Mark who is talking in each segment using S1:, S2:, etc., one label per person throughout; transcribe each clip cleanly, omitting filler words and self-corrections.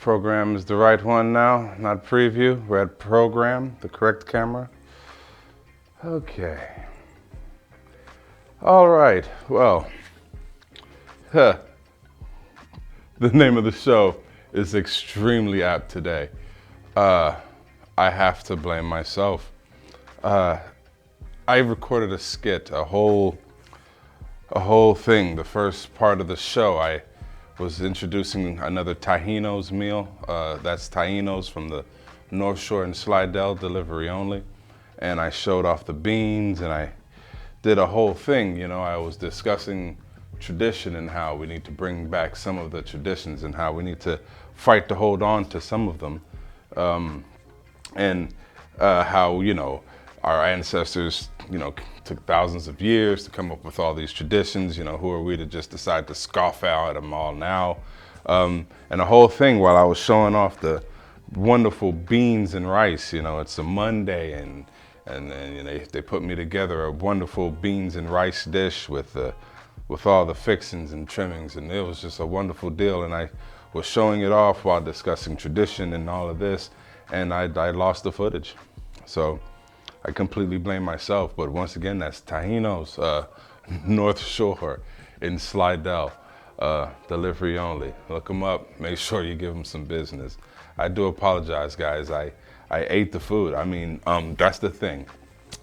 S1: Program is the right one now, not preview. We're at program, the correct camera. Okay. All right, well, the name of the show is extremely apt today. I have to blame myself. I recorded a skit, a whole thing. The first part of the show, I was introducing another Tajinos meal. That's Tajinos from the North Shore in Slidell, delivery only. And I showed off the beans and I did a whole thing. You know, I was discussing tradition and how we need to bring back some of the traditions and how we need to fight to hold on to some of them. And how, you know, our ancestors, you know, took thousands of years to come up with all these traditions. You know, who are we to just decide to scoff out at them all now? And the whole thing while I was showing off the wonderful beans and rice. You know, it's a Monday, and then, you know, they put me together a wonderful beans and rice dish with all the fixings and trimmings, and it was just a wonderful deal. And I was showing it off while discussing tradition and all of this, and I lost the footage. So I completely blame myself, but once again, that's Tajinos, North Shore in Slidell, delivery only. Look them up, make sure you give them some business. I do apologize, guys. I ate the food. I mean, that's the thing.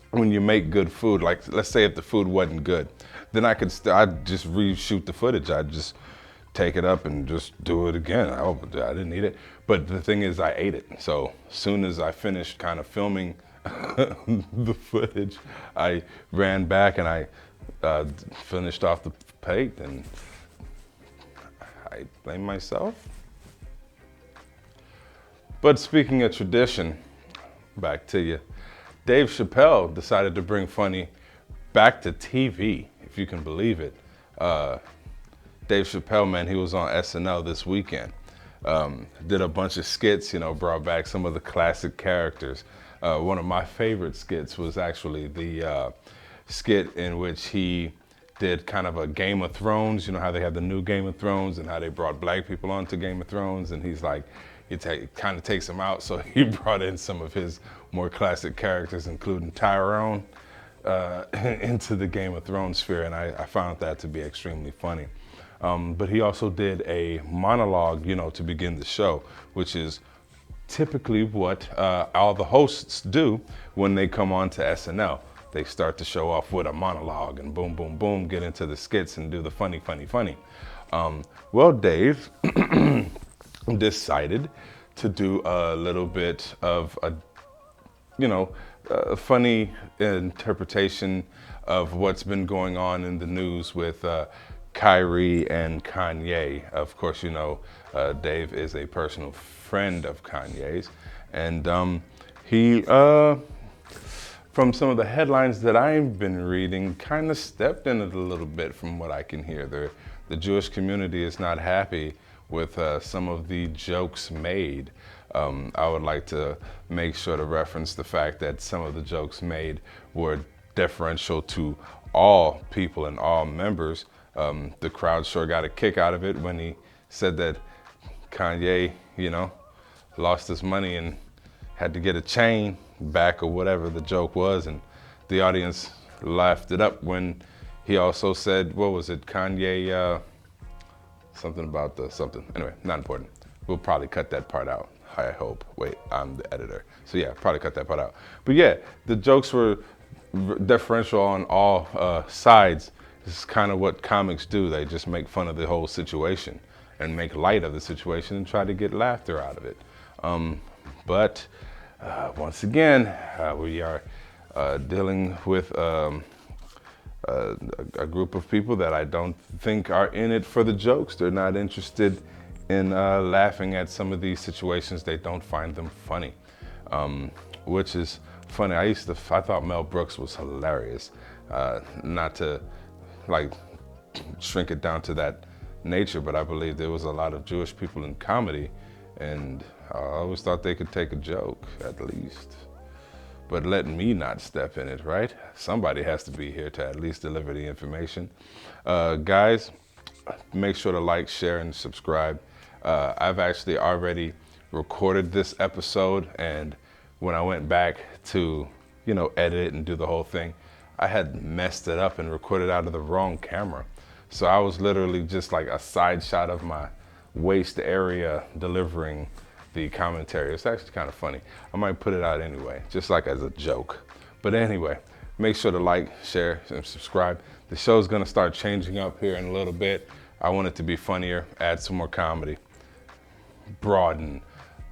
S1: When you make good food, like let's say if the food wasn't good, then I'd just reshoot the footage. I'd just take it up and just do it again. I didn't eat it. But the thing is, I ate it. So as soon as I finished kind of filming the footage, I ran back and I finished off the plate, and I blame myself. But speaking of tradition, back to you. Dave Chapelle decided to bring funny back to TV, if you can believe it. Dave Chapelle, man, he was on SNL this weekend. Did a bunch of skits, you know, brought back some of the classic characters. One of my favorite skits was actually the skit in which he did kind of a Game of Thrones. You know how they have the new Game of Thrones and how they brought black people onto Game of Thrones, and he's like, kind of takes them out. So he brought in some of his more classic characters, including Tyrone, into the Game of Thrones sphere, and I found that to be extremely funny. But he also did a monologue, you know, to begin the show, which is typically what all the hosts do when they come on to SNL. They start to show off with a monologue and boom, boom, boom, get into the skits and do the funny. Well, Dave decided to do a little bit of a funny interpretation of what's been going on in the news with Kyrie and Kanye. Of course, you know, Dave is a personal friend of Kanye's, and he, from some of the headlines that I've been reading, kind of stepped in it a little bit from what I can hear. The Jewish community is not happy with some of the jokes made. I would like to make sure to reference the fact that some of the jokes made were deferential to all people and all members. The crowd sure got a kick out of it when he said that Kanye, you know, lost his money and had to get a chain back or whatever the joke was, and the audience laughed it up when he also said, what was it, Kanye, something about the something. Anyway, not important. We'll probably cut that part out, I hope. Wait, I'm the editor. So yeah, probably cut that part out. But yeah, the jokes were deferential on all sides. This is kind of what comics do. They just make fun of the whole situation and make light of the situation and try to get laughter out of it. But once again, we are dealing with a group of people that I don't think are in it for the jokes. They're not interested in laughing at some of these situations. They don't find them funny, which is funny. I thought Mel Brooks was hilarious. Not to like shrink it down to that nature, but I believe there was a lot of Jewish people in comedy, and I always thought they could take a joke, at least. But let me not step in it, right? Somebody has to be here to at least deliver the information. Guys, make sure to like, share, and subscribe. I've actually already recorded this episode, and when I went back to, edit it and do the whole thing, I had messed it up and recorded out of the wrong camera. So I was literally just like a side shot of my waist area delivering the commentary. It's actually kind of funny. I might put it out anyway, just like as a joke. But anyway, make sure to like, share, and subscribe. The show's gonna start changing up here in a little bit. I want it to be funnier, add some more comedy, broaden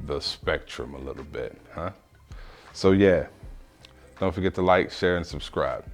S1: the spectrum a little bit, huh? So yeah, don't forget to like, share, and subscribe.